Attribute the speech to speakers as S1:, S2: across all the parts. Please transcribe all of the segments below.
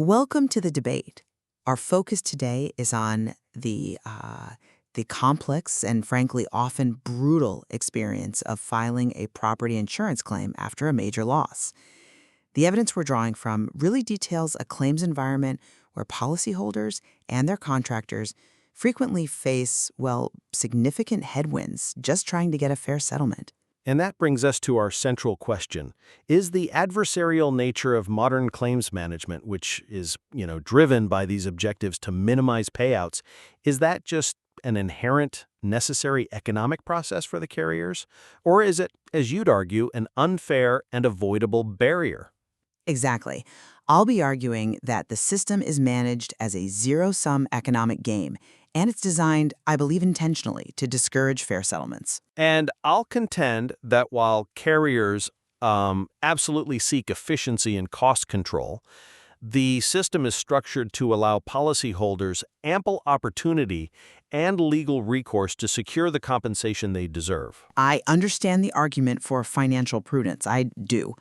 S1: Welcome to the debate. Our focus today is on the complex and frankly often brutal experience of filing a property insurance claim after a major loss. The evidence we're drawing from really details a claims environment where policyholders and their contractors frequently face, well, significant headwinds just trying to get a fair settlement.
S2: And that brings us to our central question. Is the adversarial nature of modern claims management, which is, driven by these objectives to minimize payouts, is that just an inherent, necessary economic process for the carriers? Or is it, as you'd argue, an unfair and avoidable barrier?
S1: Exactly. I'll be arguing that the system is managed as a zero-sum economic game, and it's designed, I believe intentionally, to discourage fair settlements.
S2: And I'll contend that while carriers absolutely seek efficiency and cost control, the system is structured to allow policyholders ample opportunity and legal recourse to secure the compensation they deserve.
S1: I understand the argument for financial prudence, I do.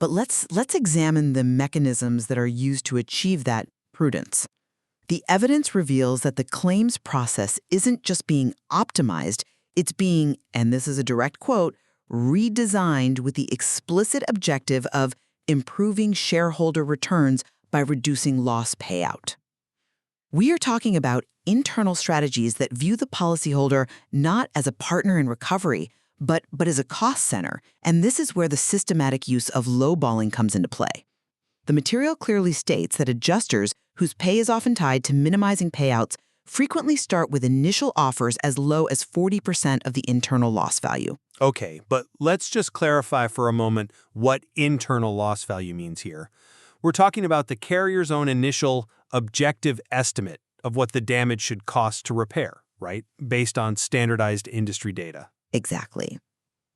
S1: But let's examine the mechanisms that are used to achieve that prudence. The evidence reveals that the claims process isn't just being optimized, it's being, and this is a direct quote, redesigned with the explicit objective of improving shareholder returns by reducing loss payout. We are talking about internal strategies that view the policyholder not as a partner in recovery, but as a cost center, and this is where the systematic use of lowballing comes into play. The material clearly states that adjusters whose pay is often tied to minimizing payouts frequently start with initial offers as low as 40% of the internal loss value.
S3: Okay, but let's just clarify for a moment what internal loss value means here. We're talking about the carrier's own initial objective estimate of what the damage should cost to repair, right? Based on standardized industry data.
S1: Exactly.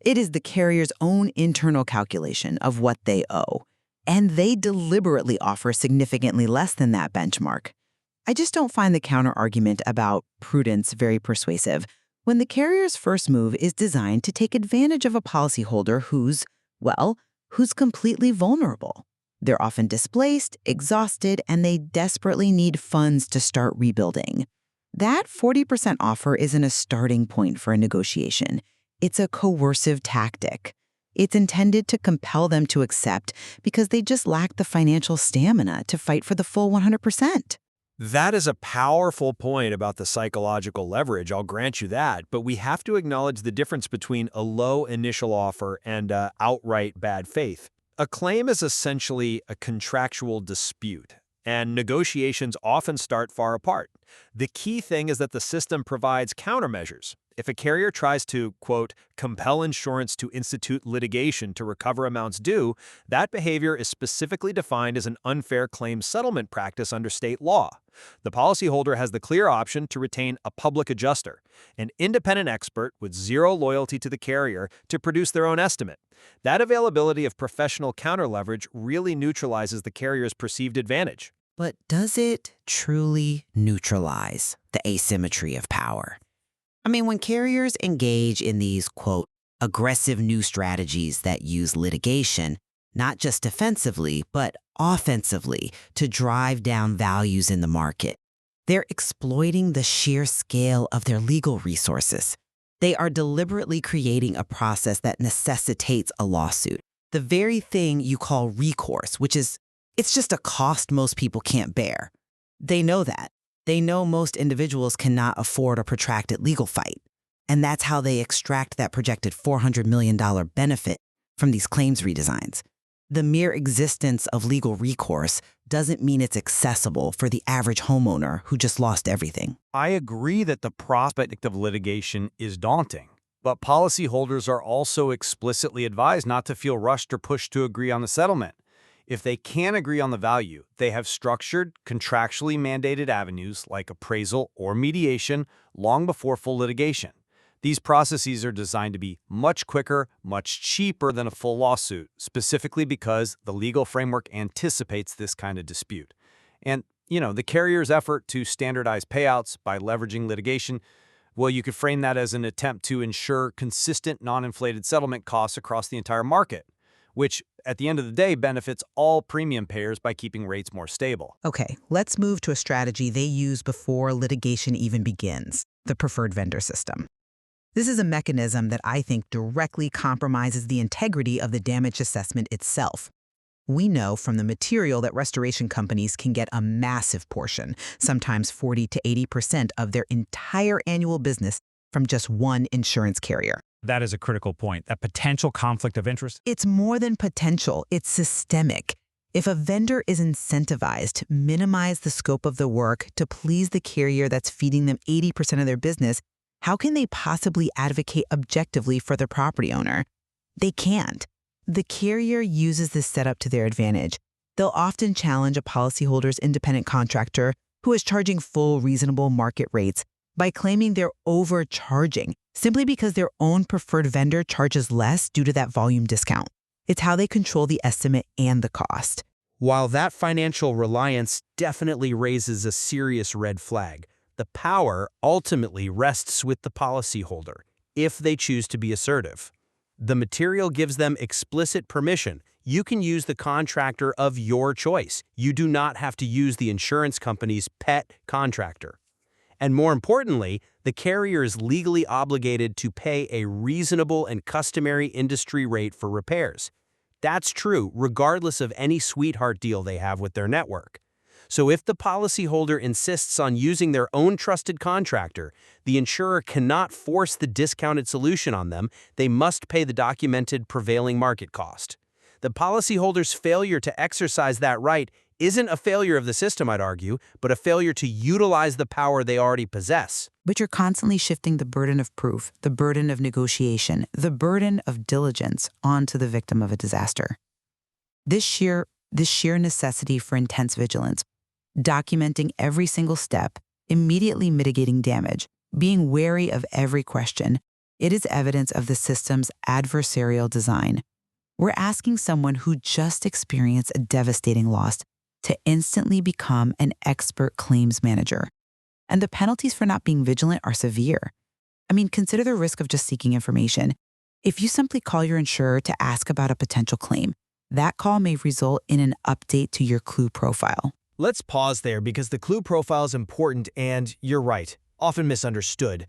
S1: It is the carrier's own internal calculation of what they owe, and they deliberately offer significantly less than that benchmark. I just don't find the counter-argument about prudence very persuasive when the carrier's first move is designed to take advantage of a policyholder who's completely vulnerable. They're often displaced, exhausted, and they desperately need funds to start rebuilding. That 40% offer isn't a starting point for a negotiation. It's a coercive tactic. It's intended to compel them to accept because they just lack the financial stamina to fight for the full 100%.
S3: That is a powerful point about the psychological leverage, I'll grant you that, but we have to acknowledge the difference between a low initial offer and outright bad faith. A claim is essentially a contractual dispute, and negotiations often start far apart. The key thing is that the system provides countermeasures. If a carrier tries to, quote, compel insurance to institute litigation to recover amounts due, that behavior is specifically defined as an unfair claims settlement practice under state law. The policyholder has the clear option to retain a public adjuster, an independent expert with zero loyalty to the carrier, to produce their own estimate. That availability of professional counter-leverage really neutralizes the carrier's perceived advantage.
S1: But does it truly neutralize the asymmetry of power? I mean, when carriers engage in these, quote, aggressive new strategies that use litigation, not just defensively, but offensively, to drive down values in the market, they're exploiting the sheer scale of their legal resources. They are deliberately creating a process that necessitates a lawsuit, the very thing you call recourse, which is, it's just a cost most people can't bear. They know that. They know most individuals cannot afford a protracted legal fight. And that's how they extract that projected $400 million benefit from these claims redesigns. The mere existence of legal recourse doesn't mean it's accessible for the average homeowner who just lost everything.
S3: I agree that the prospect of litigation is daunting, but policyholders are also explicitly advised not to feel rushed or pushed to agree on the settlement. If they can't agree on the value, they have structured, contractually mandated avenues like appraisal or mediation long before full litigation. These processes are designed to be much quicker, much cheaper than a full lawsuit, specifically because the legal framework anticipates this kind of dispute. And, the carrier's effort to standardize payouts by leveraging litigation, well, you could frame that as an attempt to ensure consistent, non-inflated settlement costs across the entire market.
S4: which at the end of the day benefits all premium payers by keeping rates more stable.
S1: Okay, let's move to a strategy they use before litigation even begins, the preferred vendor system. This is a mechanism that I think directly compromises the integrity of the damage assessment itself. We know from the material that restoration companies can get a massive portion, sometimes 40 to 80% of their entire annual business from just one insurance carrier.
S5: That is a critical point, that potential conflict of interest.
S1: It's more than potential, it's systemic. If a vendor is incentivized to minimize the scope of the work to please the carrier that's feeding them 80% of their business, how can they possibly advocate objectively for the property owner? They can't. The carrier uses this setup to their advantage. They'll often challenge a policyholder's independent contractor who is charging full reasonable market rates by claiming they're overcharging simply because their own preferred vendor charges less due to that volume discount. It's how they control the estimate and the cost.
S2: While that financial reliance definitely raises a serious red flag, the power ultimately rests with the policyholder, if they choose to be assertive. The material gives them explicit permission. You can use the contractor of your choice. You do not have to use the insurance company's pet contractor. And more importantly, the carrier is legally obligated to pay a reasonable and customary industry rate for repairs. That's true regardless of any sweetheart deal they have with their network. So if the policyholder insists on using their own trusted contractor, the insurer cannot force the discounted solution on them. They must pay the documented prevailing market cost. The policyholder's failure to exercise that right isn't a failure of the system, I'd argue, but a failure to utilize the power they already possess.
S1: But you're constantly shifting the burden of proof, the burden of negotiation, the burden of diligence onto the victim of a disaster. This sheer necessity for intense vigilance, documenting every single step, immediately mitigating damage, being wary of every question, it is evidence of the system's adversarial design. We're asking someone who just experienced a devastating loss to instantly become an expert claims manager. And the penalties for not being vigilant are severe. I mean, consider the risk of just seeking information. If you simply call your insurer to ask about a potential claim, that call may result in an update to your CLUE profile.
S4: Let's pause there because the CLUE profile is important and, you're right, often misunderstood.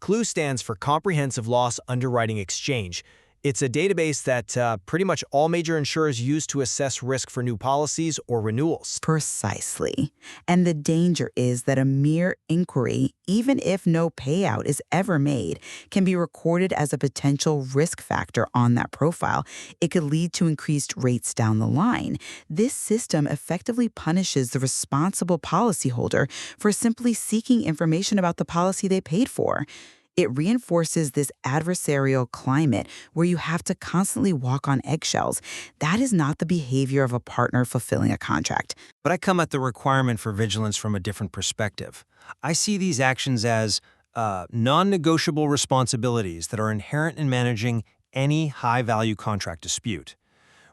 S4: CLUE stands for Comprehensive Loss Underwriting Exchange. It's a database that pretty much all major insurers use to assess risk for new policies or renewals.
S1: Precisely. And the danger is that a mere inquiry, even if no payout is ever made, can be recorded as a potential risk factor on that profile. It could lead to increased rates down the line. This system effectively punishes the responsible policyholder for simply seeking information about the policy they paid for. It reinforces this adversarial climate where you have to constantly walk on eggshells. That is not the behavior of a partner fulfilling a contract.
S6: But I come at the requirement for vigilance from a different perspective. I see these actions as non-negotiable responsibilities that are inherent in managing any high-value contract dispute.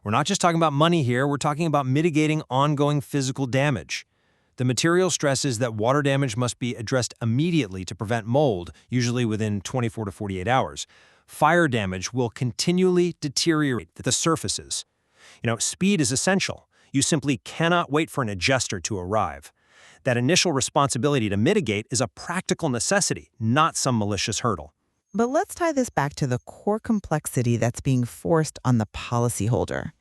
S6: We're not just talking about money here, we're talking about mitigating ongoing physical damage. The material stresses that water damage must be addressed immediately to prevent mold, usually within 24 to 48 hours. Fire damage will continually deteriorate the surfaces. Speed is essential. You simply cannot wait for an adjuster to arrive. That initial responsibility to mitigate is a practical necessity, not some malicious hurdle.
S1: But let's tie this back to the core complexity that's being forced on the policyholder.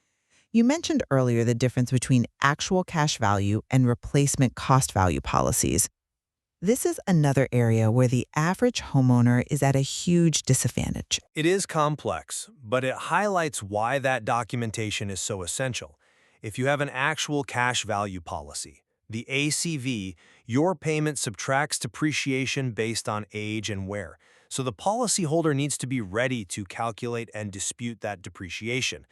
S1: You mentioned earlier the difference between actual cash value and replacement cost value policies. This is another area where the average homeowner is at a huge disadvantage.
S4: It is complex, but it highlights why that documentation is so essential. If you have an actual cash value policy, the ACV, your payment subtracts depreciation based on age and wear. So the policyholder needs to be ready to calculate and dispute that depreciation.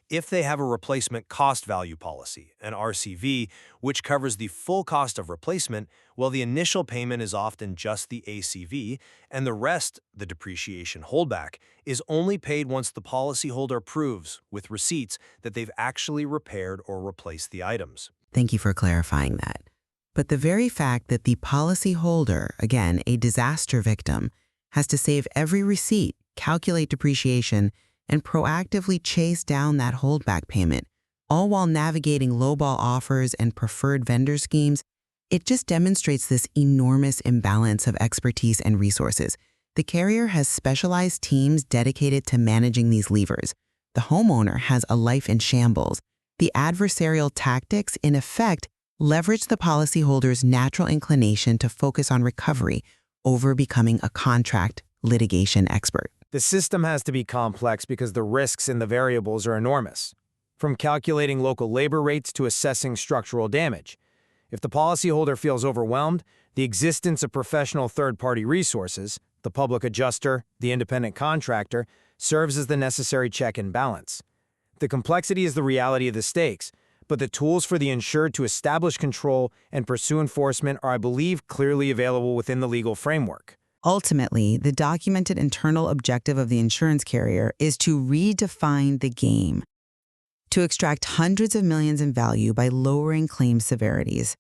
S4: If they have a replacement cost value policy, an RCV, which covers the full cost of replacement, well, the initial payment is often just the ACV, and the rest, the depreciation holdback, is only paid once the policyholder proves, with receipts, that they've actually repaired or replaced the items.
S1: Thank you for clarifying that. But the very fact that the policyholder, again, a disaster victim, has to save every receipt, calculate depreciation, and proactively chase down that holdback payment, all while navigating lowball offers and preferred vendor schemes. It just demonstrates this enormous imbalance of expertise and resources. The carrier has specialized teams dedicated to managing these levers. The homeowner has a life in shambles. The adversarial tactics, in effect, leverage the policyholder's natural inclination to focus on recovery over becoming a contract litigation expert.
S7: The system has to be complex because the risks and the variables are enormous, from calculating local labor rates to assessing structural damage. If the policyholder feels overwhelmed, the existence of professional third-party resources, the public adjuster, the independent contractor, serves as the necessary check and balance. The complexity is the reality of the stakes, but the tools for the insured to establish control and pursue enforcement are, I believe, clearly available within the legal framework.
S1: Ultimately, the documented internal objective of the insurance carrier is to redefine the game, to extract hundreds of millions in value by lowering claim severities.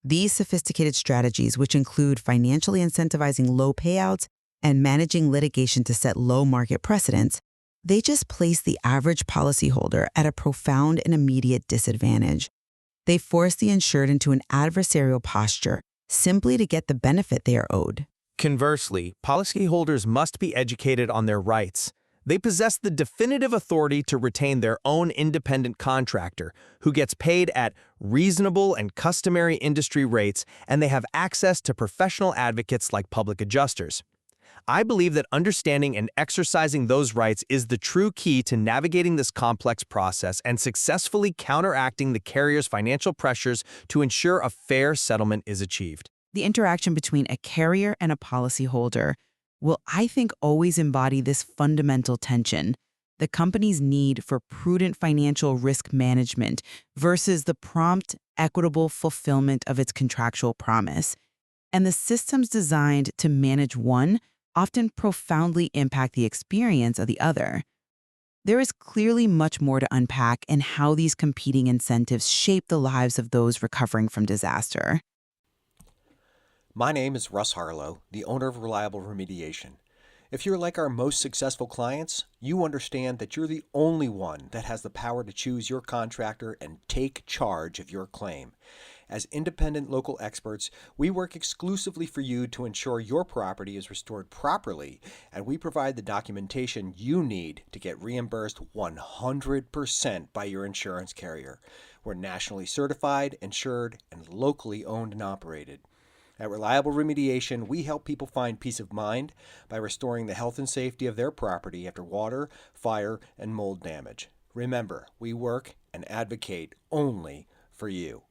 S1: These sophisticated strategies, which include financially incentivizing low payouts and managing litigation to set low market precedents, they just place the average policyholder at a profound and immediate disadvantage. They force the insured into an adversarial posture simply to get the benefit they are owed.
S7: Conversely, policyholders must be educated on their rights. They possess the definitive authority to retain their own independent contractor, who gets paid at reasonable and customary industry rates, and they have access to professional advocates like public adjusters. I believe that understanding and exercising those rights is the true key to navigating this complex process and successfully counteracting the carrier's financial pressures to ensure a fair settlement is achieved.
S1: The interaction between a carrier and a policyholder will, I think, always embody this fundamental tension: the company's need for prudent financial risk management versus the prompt, equitable fulfillment of its contractual promise. And the systems designed to manage one often profoundly impact the experience of the other. There is clearly much more to unpack in how these competing incentives shape the lives of those recovering from disaster.
S8: My name is Russ Harlow, the owner of Reliable Remediation. If you're like our most successful clients, you understand that you're the only one that has the power to choose your contractor and take charge of your claim. As independent local experts, we work exclusively for you to ensure your property is restored properly, and we provide the documentation you need to get reimbursed 100% by your insurance carrier. We're nationally certified, insured, and locally owned and operated. At Reliable Remediation, we help people find peace of mind by restoring the health and safety of their property after water, fire, and mold damage. Remember, we work and advocate only for you.